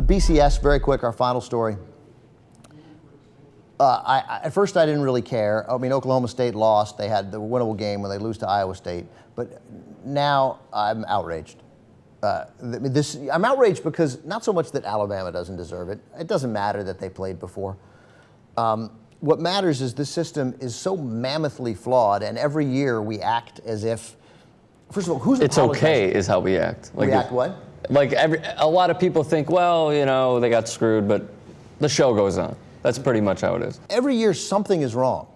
The BCS, very quick, our final story. At first, I didn't really care. I mean, Oklahoma State lost. They had the winnable game when they lose to Iowa State. But now I'm outraged. I'm outraged because not so much that Alabama doesn't deserve it. It doesn't matter that they played before. What matters is this system is so mammothly flawed, and every year we act as if, first of all, who's it's okay is how we act. Like we act what? Like a lot of people think, well, you know, they got screwed, but the show goes on. That's pretty much how it is. Every year something is wrong.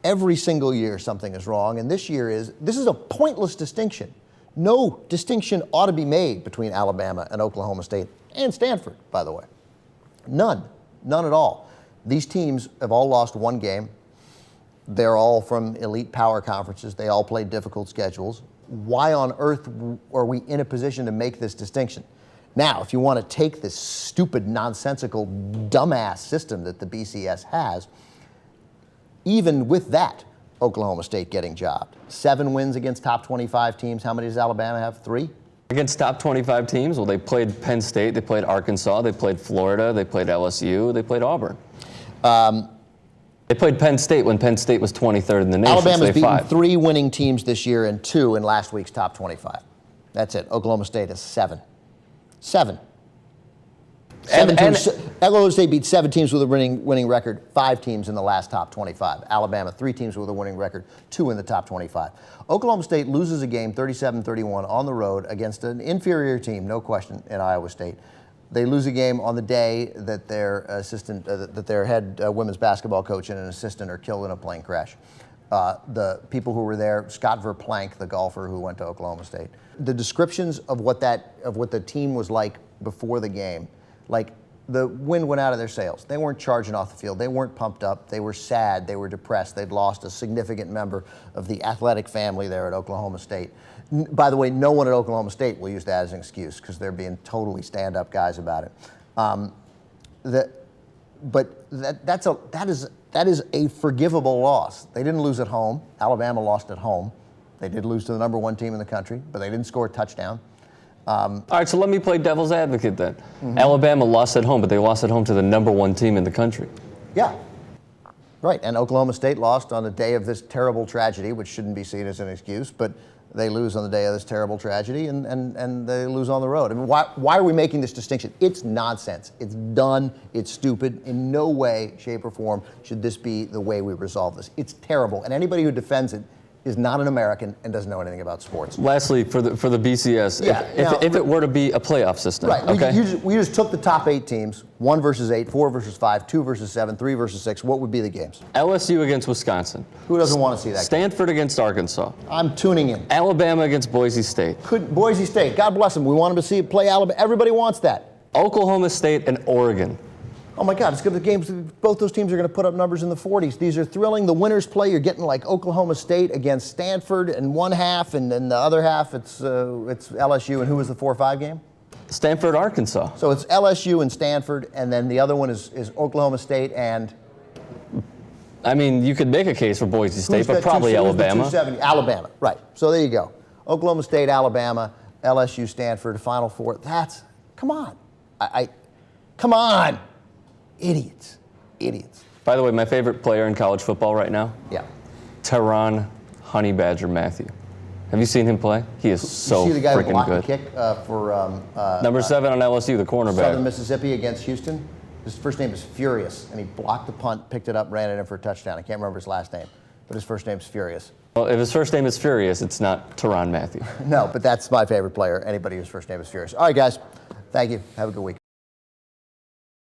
Every single year something is wrong, and this is a pointless distinction. No distinction ought to be made between Alabama and Oklahoma State and Stanford, by the way. None at all. These teams have all lost one game. They're all from elite power conferences. They all play difficult schedules. Why on earth are we in a position to make this distinction? Now, if you want to take this stupid, nonsensical, dumbass system that the BCS has, even with that, Oklahoma State getting jobbed. 7 wins against top 25 teams. How many does Alabama have? 3? Against top 25 teams? Well, they played Penn State, they played Arkansas, they played Florida, they played LSU, they played Auburn. They played Penn State when Penn State was 23rd in the nation. Alabama's so beaten 3 winning teams this year and 2 in last week's top 25. That's it. Oklahoma State has 7. 7. Oklahoma State beat 7 teams with a winning record, 5 teams in the last top 25. Alabama, 3 teams with a winning record, 2 in the top 25. Oklahoma State loses a game 37-31 on the road against an inferior team, no question, in Iowa State. They lose a game on the day that their head women's basketball coach and an assistant are killed in a plane crash. The people who were there, Scott Verplank, the golfer who went to Oklahoma State. The descriptions of what the team was like before the game, like the wind went out of their sails. They weren't charging off the field. They weren't pumped up. They were sad. They were depressed. They'd lost a significant member of the athletic family there at Oklahoma State. By the way, no one at Oklahoma State will use that as an excuse because they're being totally stand-up guys about it. That is a forgivable loss. They didn't lose at home. Alabama lost at home. They did lose to the number 1 team in the country, but they didn't score a touchdown. All right, so let me play devil's advocate then. Mm-hmm. Alabama lost at home, but they lost at home to the number 1 team in the country. Yeah, right. And Oklahoma State lost on the day of this terrible tragedy, which shouldn't be seen as an excuse, but they lose on the day of this terrible tragedy, and they lose on the road. I mean, why are we making this distinction? It's nonsense. It's done. It's stupid. In no way, shape, or form should this be the way we resolve this. It's terrible, and anybody who defends it is not an American and doesn't know anything about sports. Lastly, for the BCS, if it were to be a playoff system, right? Okay? We just took the top 8 teams, 1 versus 8, 4 versus 5, 2 versus 7, 3 versus 6. What would be the games? LSU against Wisconsin. Who doesn't want to see that? Stanford against Arkansas. I'm tuning in. Alabama against Boise State. Boise State. God bless them. We want them to see it play Alabama. Everybody wants that. Oklahoma State and Oregon. Oh my God, it's good. The games, both those teams are going to put up numbers in the 40s. These are thrilling. The winners play. You're getting like Oklahoma State against Stanford in one half, and then the other half it's LSU. And who was the 4-5 game? Stanford, Arkansas. So it's LSU and Stanford, and then the other one is Oklahoma State and. I mean, you could make a case for Boise State, but probably Alabama. Alabama, right. So there you go. Oklahoma State, Alabama, LSU, Stanford, Final Four. Come on. Come on. Idiots. By the way, my favorite player in college football right now? Yeah. Tyrann Honey Badger Matthew. Have you seen him play? He is so freaking good. You see the guy who blocked the kick for number 7 on LSU, the cornerback. Southern Mississippi against Houston. His first name is Furious, and he blocked the punt, picked it up, ran it in for a touchdown. I can't remember his last name, but his first name's Furious. Well, if his first name is Furious, it's not Tyrann Mathieu. No, but that's my favorite player, anybody whose first name is Furious. All right, guys. Thank you. Have a good week.